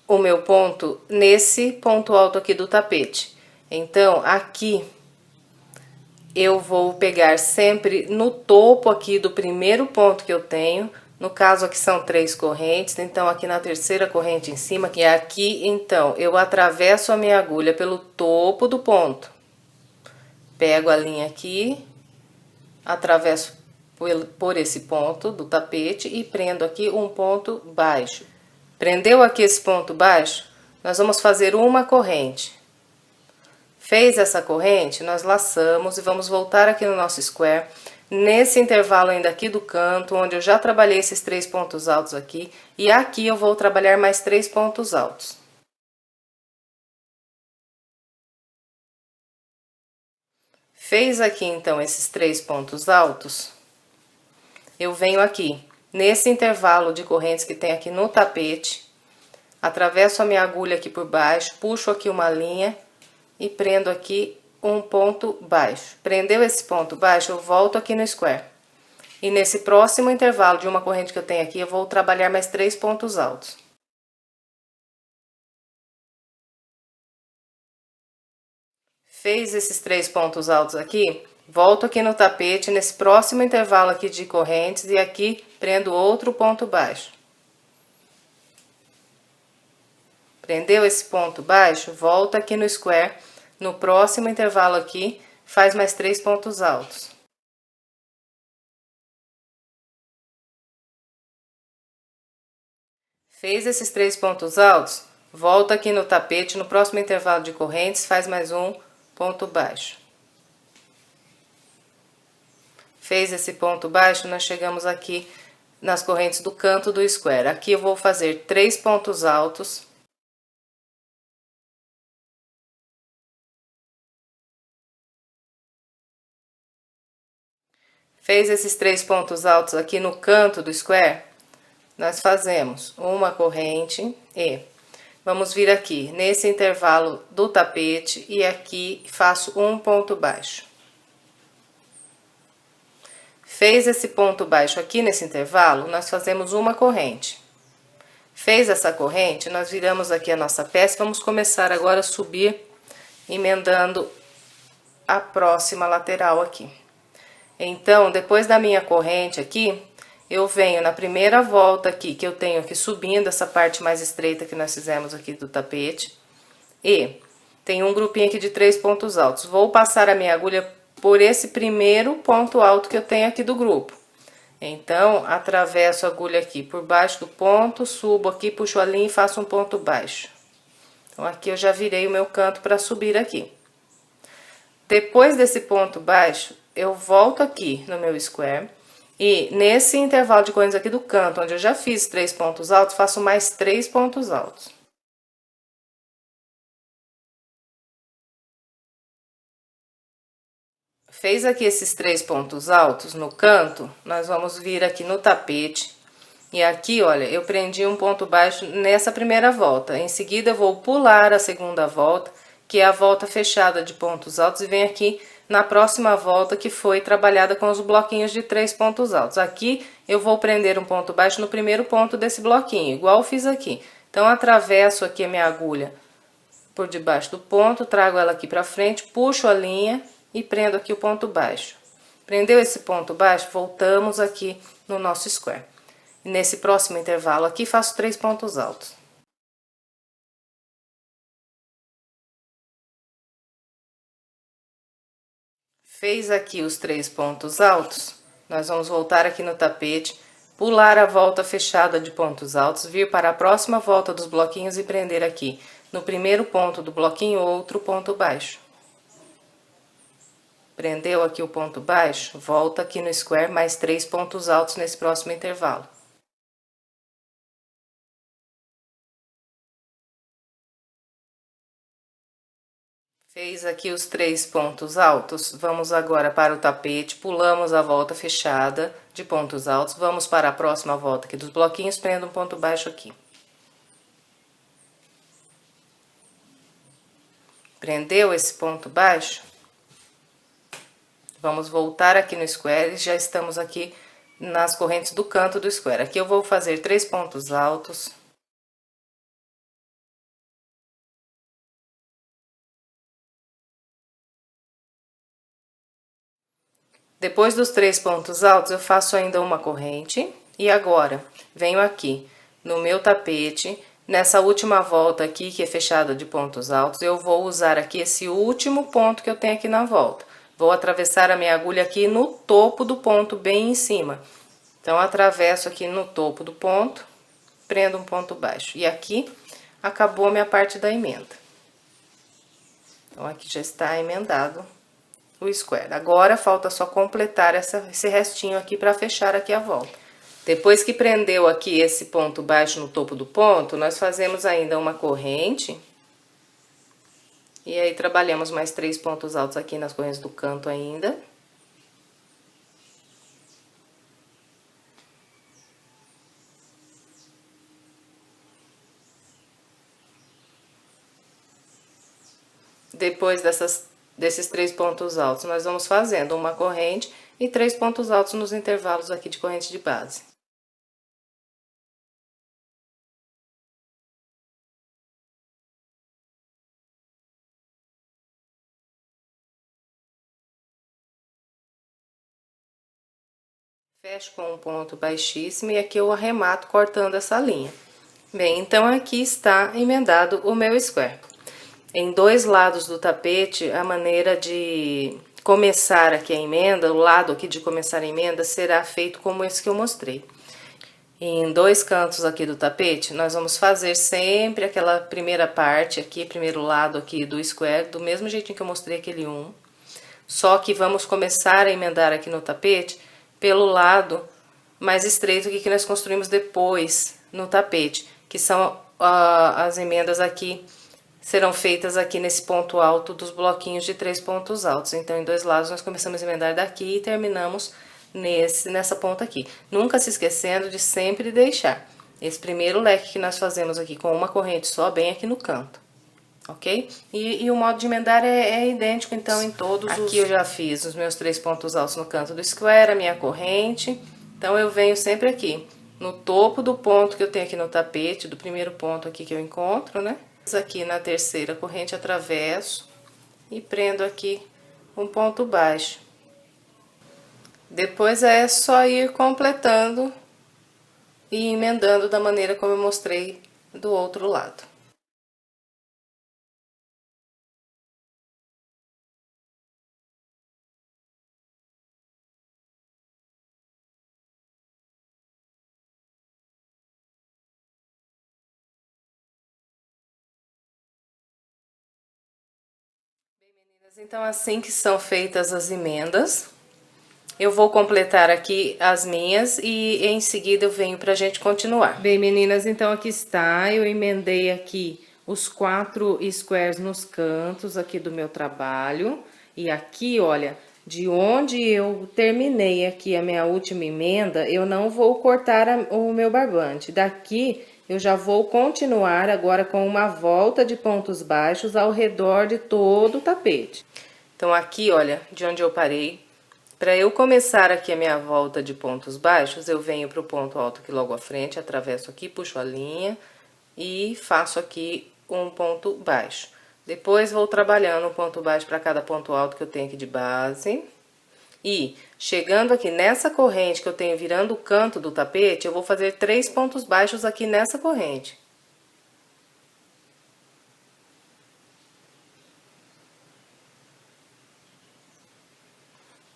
o meu ponto nesse ponto alto aqui do tapete. Então, aqui eu vou pegar sempre no topo aqui do primeiro ponto que eu tenho. No caso aqui são 3 correntes, então aqui na terceira corrente em cima, e aqui então eu atravesso a minha agulha pelo topo do ponto. Pego a linha aqui, atravesso por esse ponto do tapete e prendo aqui um ponto baixo. Prendeu aqui esse ponto baixo, nós vamos fazer uma corrente. Fez essa corrente, nós laçamos e vamos voltar aqui no nosso square. Nesse intervalo ainda aqui do canto, onde eu já trabalhei esses 3 pontos altos aqui, e aqui eu vou trabalhar mais 3 pontos altos. Fez aqui então esses 3 pontos altos, eu venho aqui, nesse intervalo de correntes que tem aqui no tapete, atravesso a minha agulha aqui por baixo, puxo aqui uma linha e prendo aqui um ponto baixo. Prendeu esse ponto baixo, eu volto aqui no square. E nesse próximo intervalo de uma corrente que eu tenho aqui, eu vou trabalhar mais 3 pontos altos. Fez esses 3 pontos altos aqui, volto aqui no tapete, nesse próximo intervalo aqui de correntes, e aqui prendo outro ponto baixo. Prendeu esse ponto baixo, volta aqui no square, no próximo intervalo aqui, faz mais 3 pontos altos. Fez esses 3 pontos altos, volta aqui no tapete, no próximo intervalo de correntes, faz mais um ponto baixo. Fez esse ponto baixo, nós chegamos aqui nas correntes do canto do square. Aqui eu vou fazer 3 pontos altos. Fez esses 3 pontos altos aqui no canto do square, nós fazemos uma corrente e vamos vir aqui nesse intervalo do tapete e aqui faço um ponto baixo. Fez esse ponto baixo aqui nesse intervalo, nós fazemos uma corrente. Fez essa corrente, nós viramos aqui a nossa peça e vamos começar agora a subir, emendando a próxima lateral aqui. Então, depois da minha corrente aqui, eu venho na primeira volta aqui, que eu tenho aqui subindo essa parte mais estreita que nós fizemos aqui do tapete, e tem um grupinho aqui de 3 pontos altos. Vou passar a minha agulha por esse primeiro ponto alto que eu tenho aqui do grupo. Então, atravesso a agulha aqui por baixo do ponto, subo aqui, puxo a linha e faço um ponto baixo. Então, aqui eu já virei o meu canto para subir aqui. Depois desse ponto baixo, eu volto aqui no meu square e nesse intervalo de correntes aqui do canto, onde eu já fiz 3 pontos altos, faço mais 3 pontos altos. Fez aqui esses 3 pontos altos no canto, nós vamos vir aqui no tapete. E aqui, olha, eu prendi um ponto baixo nessa primeira volta. Em seguida, eu vou pular a segunda volta, que é a volta fechada de pontos altos, e venho aqui na próxima volta, que foi trabalhada com os bloquinhos de 3 pontos altos. Aqui, eu vou prender um ponto baixo no primeiro ponto desse bloquinho, igual eu fiz aqui. Então, atravesso aqui a minha agulha por debaixo do ponto, trago ela aqui pra frente, puxo a linha e prendo aqui o ponto baixo. Prendeu esse ponto baixo, voltamos aqui no nosso square. Nesse próximo intervalo aqui, faço 3 pontos altos. Fez aqui os 3 pontos altos, nós vamos voltar aqui no tapete, pular a volta fechada de pontos altos, vir para a próxima volta dos bloquinhos e prender aqui no primeiro ponto do bloquinho outro ponto baixo. Prendeu aqui o ponto baixo, volta aqui no square, mais 3 pontos altos nesse próximo intervalo. Fez aqui os 3 pontos altos, vamos agora para o tapete, pulamos a volta fechada de pontos altos, vamos para a próxima volta aqui dos bloquinhos, prendo um ponto baixo aqui. Prendeu esse ponto baixo, vamos voltar aqui no square e já estamos aqui nas correntes do canto do square. Aqui eu vou fazer 3 pontos altos. Depois dos 3 pontos altos, eu faço ainda uma corrente. E agora, venho aqui no meu tapete, nessa última volta aqui, que é fechada de pontos altos, eu vou usar aqui esse último ponto que eu tenho aqui na volta. Vou atravessar a minha agulha aqui no topo do ponto, bem em cima. Então, atravesso aqui no topo do ponto, prendo um ponto baixo. E aqui, acabou a minha parte da emenda. Então, aqui já está emendado o square. Agora, falta só completar esse restinho aqui para fechar aqui a volta. Depois que prendeu aqui esse ponto baixo no topo do ponto, nós fazemos ainda uma corrente. E aí, trabalhamos mais 3 pontos altos aqui nas correntes do canto ainda. Depois desses 3 pontos altos, nós vamos fazendo uma corrente e 3 pontos altos nos intervalos aqui de corrente de base. Fecho com um ponto baixíssimo e aqui eu arremato cortando essa linha. Bem, então aqui está emendado o meu square. Em 2 lados do tapete, a maneira de começar aqui a emenda, o lado aqui de começar a emenda, será feito como esse que eu mostrei. Em 2 cantos aqui do tapete, nós vamos fazer sempre aquela primeira parte aqui, primeiro lado aqui do square, do mesmo jeitinho que eu mostrei aquele 1. Só que vamos começar a emendar aqui no tapete pelo lado mais estreito que nós construímos depois no tapete, que são as emendas aqui. Serão feitas aqui nesse ponto alto dos bloquinhos de 3 pontos altos. Então, em 2 lados, nós começamos a emendar daqui e terminamos nessa ponta aqui. Nunca se esquecendo de sempre deixar esse primeiro leque que nós fazemos aqui com uma corrente só, bem aqui no canto, ok? E o modo de emendar é idêntico, então, em todos os... Aqui eu já fiz os meus 3 pontos altos no canto do square, a minha corrente. Então, eu venho sempre aqui no topo do ponto que eu tenho aqui no tapete, do primeiro ponto aqui que eu encontro, né? Aqui na terceira corrente, atravesso e prendo aqui um ponto baixo. Depois é só ir completando e emendando da maneira como eu mostrei do outro lado. Então, assim que são feitas as emendas, eu vou completar aqui as minhas e em seguida eu venho pra gente continuar. Bem, meninas, então aqui está, eu emendei aqui os 4 squares nos cantos aqui do meu trabalho. E aqui, olha, de onde eu terminei aqui a minha última emenda, eu não vou cortar o meu barbante. Daqui eu já vou continuar agora com uma volta de pontos baixos ao redor de todo o tapete. Então, aqui, olha, de onde eu parei, para eu começar aqui a minha volta de pontos baixos, eu venho pro ponto alto aqui logo à frente, atravesso aqui, puxo a linha e faço aqui um ponto baixo. Depois, vou trabalhando um ponto baixo para cada ponto alto que eu tenho aqui de base. E, chegando aqui nessa corrente que eu tenho virando o canto do tapete, eu vou fazer 3 pontos baixos aqui nessa corrente.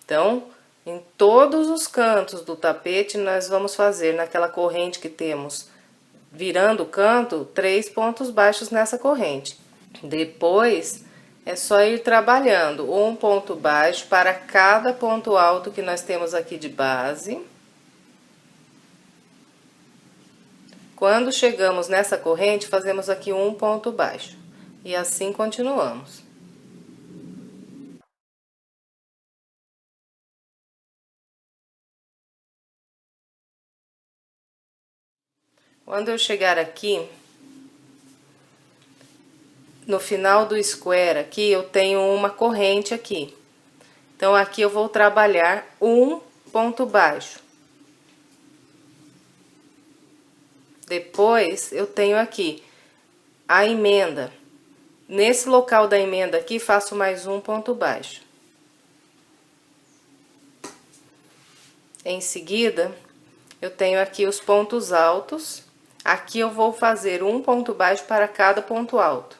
Então, em todos os cantos do tapete, nós vamos fazer naquela corrente que temos virando o canto, 3 pontos baixos nessa corrente. Depois, é só ir trabalhando um ponto baixo para cada ponto alto que nós temos aqui de base. Quando chegamos nessa corrente, fazemos aqui um ponto baixo. E assim continuamos. Quando eu chegar aqui, no final do square aqui, eu tenho uma corrente aqui. Então, aqui eu vou trabalhar um ponto baixo. Depois, eu tenho aqui a emenda. Nesse local da emenda aqui, faço mais um ponto baixo. Em seguida, eu tenho aqui os pontos altos. Aqui eu vou fazer um ponto baixo para cada ponto alto.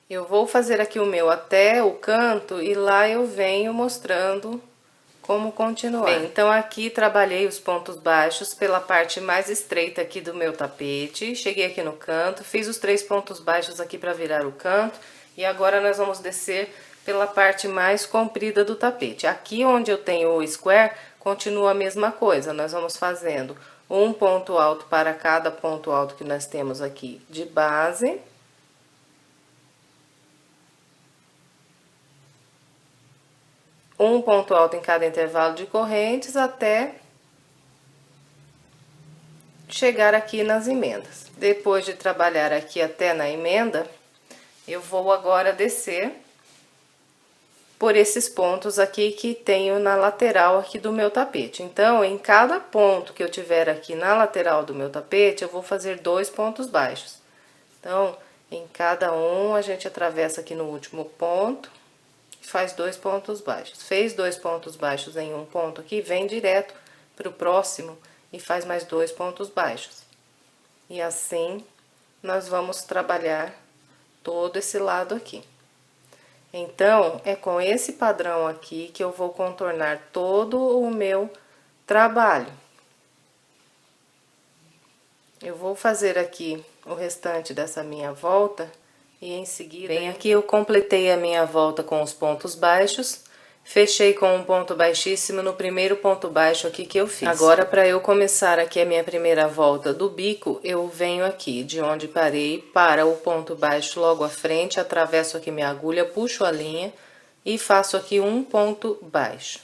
Eu vou fazer aqui o meu até o canto e lá eu venho mostrando como continuar. Bem, então aqui trabalhei os pontos baixos pela parte mais estreita aqui do meu tapete. Cheguei aqui no canto, fiz os 3 pontos baixos aqui para virar o canto. E agora nós vamos descer pela parte mais comprida do tapete. Aqui onde eu tenho o square, continua a mesma coisa. Nós vamos fazendo um ponto alto para cada ponto alto que nós temos aqui de base. Um ponto alto em cada intervalo de correntes até chegar aqui nas emendas. Depois de trabalhar aqui até na emenda, eu vou agora descer por esses pontos aqui que tenho na lateral aqui do meu tapete. Então, em cada ponto que eu tiver aqui na lateral do meu tapete, eu vou fazer 2 pontos baixos. Então, em cada um, a gente atravessa aqui no último ponto e faz 2 pontos baixos. Fez 2 pontos baixos em um ponto aqui, vem direto para o próximo e faz mais 2 pontos baixos. E assim, nós vamos trabalhar todo esse lado aqui. Então, é com esse padrão aqui que eu vou contornar todo o meu trabalho. Eu vou fazer aqui o restante dessa minha volta e em seguida... Bem, aqui eu completei a minha volta com os pontos baixos, fechei com um ponto baixíssimo no primeiro ponto baixo aqui que eu fiz. Agora, para eu começar aqui a minha primeira volta do bico, eu venho aqui de onde parei para o ponto baixo logo à frente, atravesso aqui minha agulha, puxo a linha e faço aqui um ponto baixo.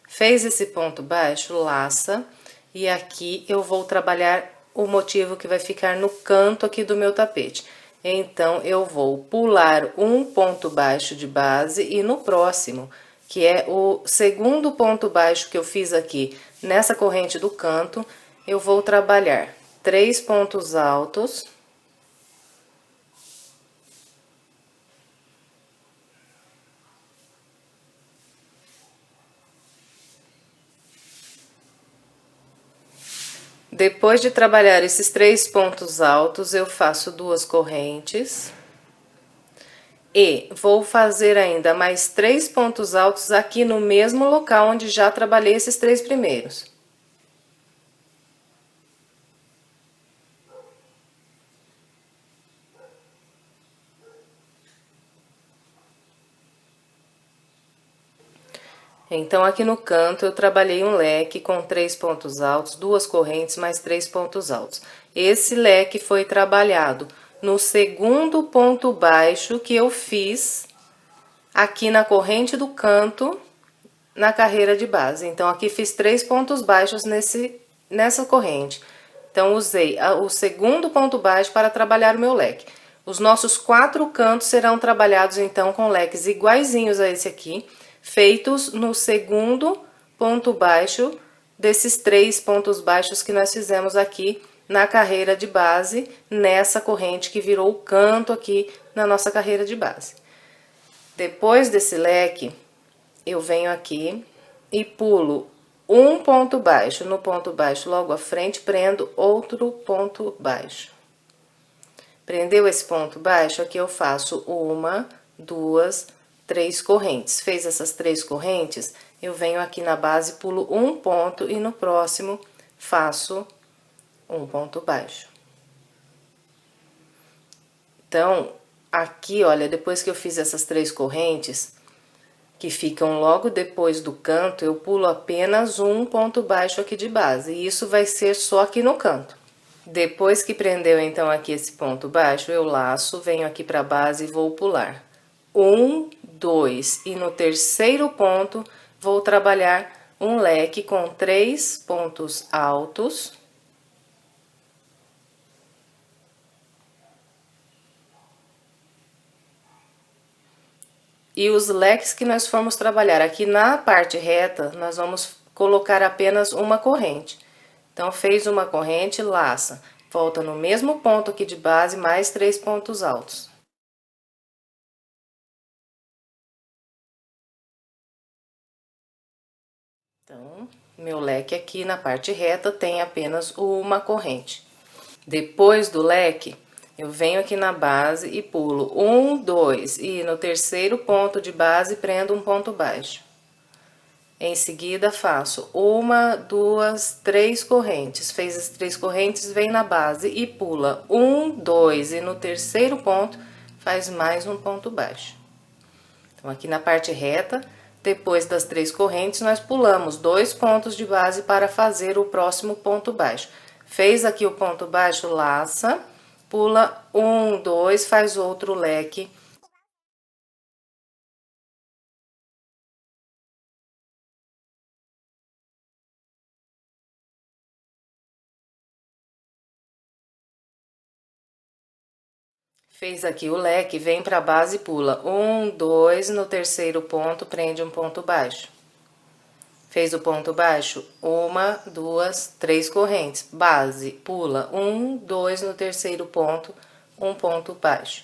Fez esse ponto baixo, laça, e aqui eu vou trabalhar o motivo que vai ficar no canto aqui do meu tapete. Então, eu vou pular um ponto baixo de base e no próximo, que é o segundo ponto baixo que eu fiz aqui nessa corrente do canto, eu vou trabalhar 3 pontos altos. Depois de trabalhar esses 3 pontos altos, eu faço 2 correntes. E vou fazer ainda mais 3 pontos altos aqui no mesmo local onde já trabalhei esses 3 primeiros. Então, aqui no canto, eu trabalhei um leque com 3 pontos altos, 2 correntes, mais 3 pontos altos. Esse leque foi trabalhado no segundo ponto baixo que eu fiz aqui na corrente do canto, na carreira de base. Então, aqui fiz 3 pontos baixos nessa corrente. Então, usei o segundo ponto baixo para trabalhar o meu leque. Os nossos 4 cantos serão trabalhados, então, com leques iguaizinhos a esse aqui, feitos no segundo ponto baixo desses 3 pontos baixos que nós fizemos aqui na carreira de base, nessa corrente que virou o canto aqui na nossa carreira de base. Depois desse leque, eu venho aqui e pulo um ponto baixo. No ponto baixo logo à frente, prendo outro ponto baixo. Prendeu esse ponto baixo, aqui eu faço 1, 2, 3 correntes. Fez essas 3 correntes, eu venho aqui na base, pulo um ponto e no próximo faço um ponto baixo. Então, aqui, olha, depois que eu fiz essas 3 correntes, que ficam logo depois do canto, eu pulo apenas um ponto baixo aqui de base, e isso vai ser só aqui no canto. Depois que prendeu, então, aqui esse ponto baixo, eu laço, venho aqui pra base e vou pular. 1, 2, e no terceiro ponto, vou trabalhar um leque com 3 pontos altos. E os leques que nós formos trabalhar aqui na parte reta, nós vamos colocar apenas uma corrente. Então, fez uma corrente, laça. Volta no mesmo ponto aqui de base, mais 3 pontos altos. Então, meu leque aqui na parte reta tem apenas uma corrente. Depois do leque, eu venho aqui na base e pulo 1, 2 e no terceiro ponto de base prendo um ponto baixo. Em seguida, faço 1, 2, 3 correntes. Fez as 3 correntes, vem na base e pula 1, 2 e no terceiro ponto faz mais um ponto baixo. Então, aqui na parte reta, depois das 3 correntes, nós pulamos 2 pontos de base para fazer o próximo ponto baixo. Fez aqui o ponto baixo, laça, pula 1, 2, faz outro leque. Fez aqui o leque, vem para a base e pula 1, 2, no terceiro ponto prende um ponto baixo. Fez o ponto baixo, 1, 2, 3 correntes, base, pula 1, 2 no terceiro ponto, um ponto baixo.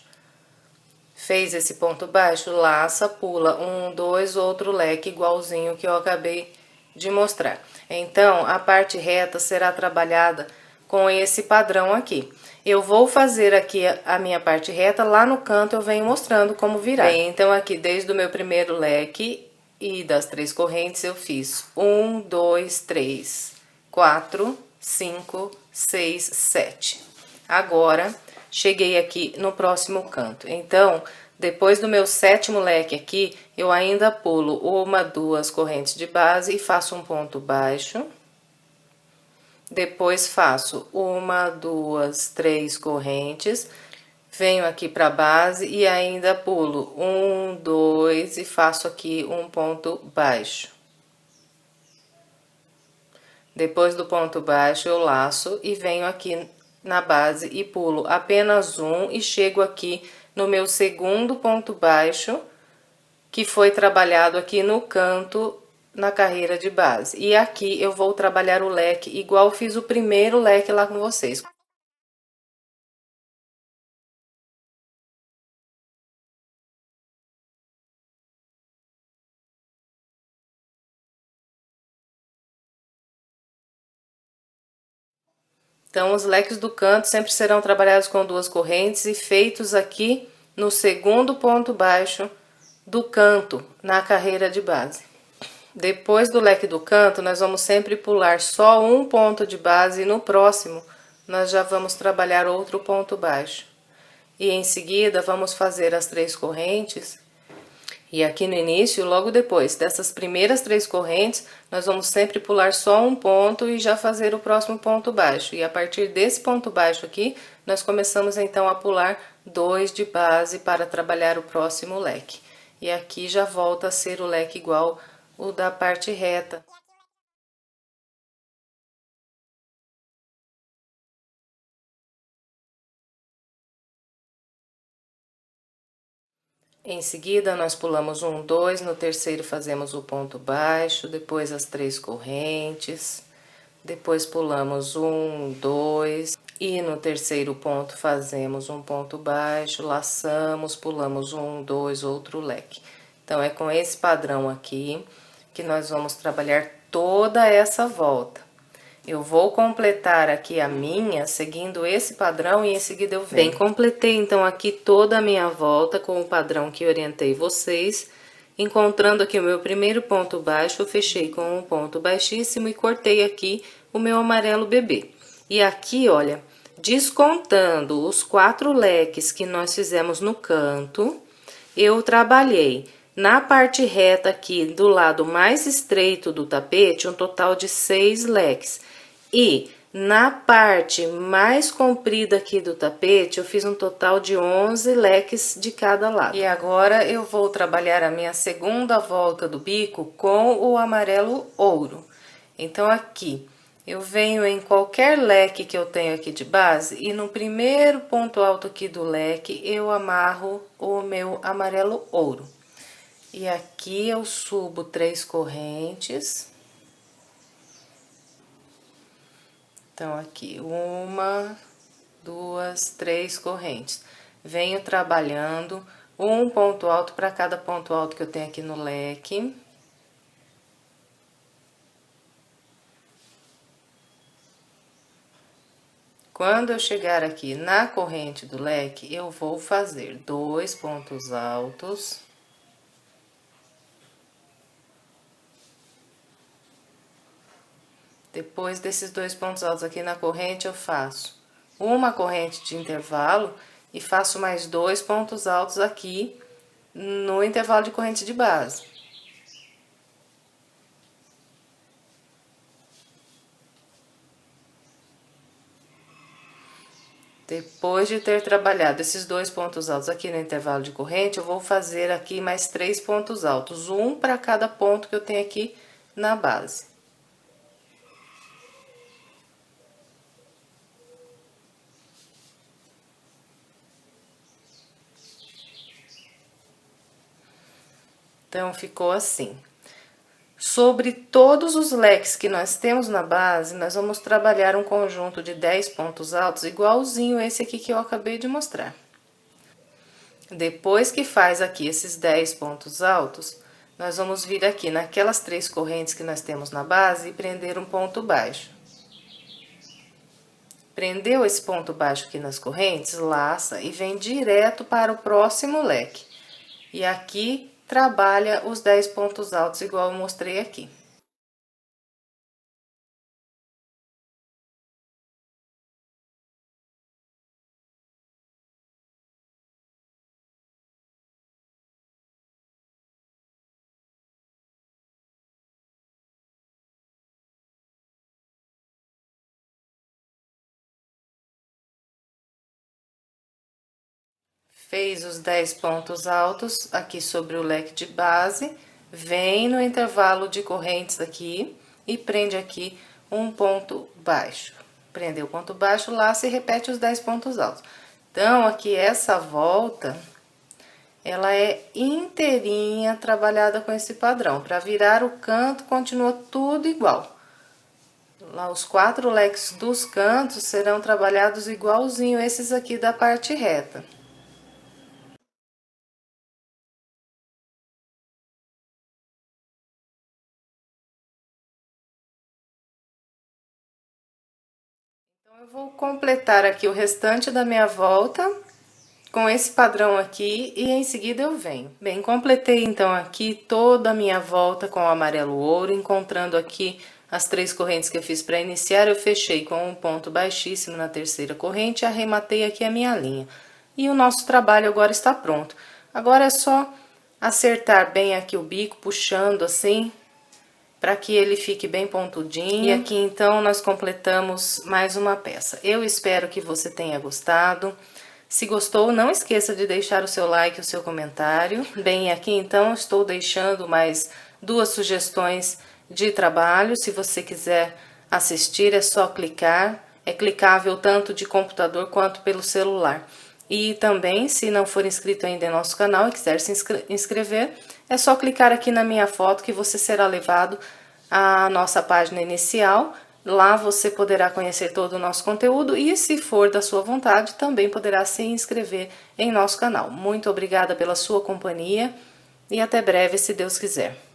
Fez esse ponto baixo, laça, pula 1, 2, outro leque igualzinho que eu acabei de mostrar. Então, a parte reta será trabalhada com esse padrão aqui. Eu vou fazer aqui a minha parte reta, lá no canto eu venho mostrando como virar. Bem, então aqui desde o meu primeiro leque e das 3 correntes eu fiz 1, 2, 3, 4, 5, 6, 7. Agora, cheguei aqui no próximo canto. Então, depois do meu 7º leque aqui, eu ainda pulo 1, 2 correntes de base e faço um ponto baixo. Depois faço 1, 2, 3 correntes, venho aqui para a base e ainda pulo 1, 2 e faço aqui um ponto baixo. Depois do ponto baixo, eu laço e venho aqui na base e pulo apenas um e chego aqui no meu segundo ponto baixo, que foi trabalhado aqui no canto na carreira de base. E aqui eu vou trabalhar o leque igual fiz o primeiro leque lá com vocês. Então, os leques do canto sempre serão trabalhados com 2 correntes e feitos aqui no segundo ponto baixo do canto, na carreira de base. Depois do leque do canto, nós vamos sempre pular só um ponto de base e no próximo nós já vamos trabalhar outro ponto baixo. E em seguida, vamos fazer as 3 correntes. E aqui no início, logo depois dessas primeiras 3 correntes, nós vamos sempre pular só um ponto e já fazer o próximo ponto baixo. E a partir desse ponto baixo aqui, nós começamos então a pular 2 de base para trabalhar o próximo leque. E aqui já volta a ser o leque igual o da parte reta. Em seguida, nós pulamos 1, 2, no terceiro fazemos o ponto baixo, depois as 3 correntes, depois pulamos 1, 2 e no terceiro ponto fazemos um ponto baixo, laçamos, pulamos 1, 2, outro leque. Então, é com esse padrão aqui que nós vamos trabalhar toda essa volta. Eu vou completar aqui a minha seguindo esse padrão e em seguida eu venho. Bem, completei então aqui toda a minha volta com o padrão que orientei vocês. Encontrando aqui o meu primeiro ponto baixo, eu fechei com um ponto baixíssimo e cortei aqui o meu amarelo bebê. E aqui, olha, descontando os 4 leques que nós fizemos no canto, eu trabalhei na parte reta aqui do lado mais estreito do tapete um total de 6 leques. E Na parte mais comprida aqui do tapete, eu fiz um total de 11 leques de cada lado. E agora eu vou trabalhar a minha segunda volta do bico com o amarelo ouro. Então, aqui, eu venho em qualquer leque que eu tenho aqui de base e no primeiro ponto alto aqui do leque, eu amarro o meu amarelo ouro. E aqui eu subo 3 correntes. Então, aqui, 1, 2, 3 correntes. Venho trabalhando um ponto alto para cada ponto alto que eu tenho aqui no leque. Quando eu chegar aqui na corrente do leque, eu vou fazer 2 pontos altos. Depois desses 2 pontos altos aqui na corrente, eu faço uma corrente de intervalo e faço mais 2 pontos altos aqui no intervalo de corrente de base. Depois de ter trabalhado esses 2 pontos altos aqui no intervalo de corrente, eu vou fazer aqui mais 3 pontos altos, um para cada ponto que eu tenho aqui na base. Então, ficou assim. Sobre todos os leques que nós temos na base, nós vamos trabalhar um conjunto de 10 pontos altos, igualzinho esse aqui que eu acabei de mostrar. Depois que faz aqui esses 10 pontos altos, nós vamos vir aqui naquelas 3 correntes que nós temos na base e prender um ponto baixo. Prendeu esse ponto baixo aqui nas correntes, laça e vem direto para o próximo leque. E aqui trabalha os 10 pontos altos, igual eu mostrei aqui. Fez os 10 pontos altos aqui sobre o leque de base, vem no intervalo de correntes aqui e prende aqui um ponto baixo. Prendeu o ponto baixo, laça e repete os 10 pontos altos. Então, aqui essa volta, ela é inteirinha trabalhada com esse padrão. Para virar o canto, continua tudo igual. Lá, os 4 leques dos cantos serão trabalhados igualzinho esses aqui da parte reta. Então, eu vou completar aqui o restante da minha volta com esse padrão aqui e em seguida eu venho. Bem, completei então aqui toda a minha volta com o amarelo ouro, encontrando aqui as 3 correntes que eu fiz para iniciar, eu fechei com um ponto baixíssimo na terceira corrente e arrematei aqui a minha linha. E o nosso trabalho agora está pronto. Agora é só acertar bem aqui o bico, puxando assim, para que ele fique bem pontudinho. E aqui então nós completamos mais uma peça. Eu espero que você tenha gostado. Se gostou, não esqueça de deixar o seu like e o seu comentário. Bem, aqui então estou deixando mais 2 sugestões de trabalho. Se você quiser assistir, é só clicar. É clicável tanto de computador quanto pelo celular. E também, se não for inscrito ainda em nosso canal e quiser se inscrever, é só clicar aqui na minha foto que você será levado à nossa página inicial. Lá você poderá conhecer todo o nosso conteúdo e, se for da sua vontade, também poderá se inscrever em nosso canal. Muito obrigada pela sua companhia e até breve, se Deus quiser.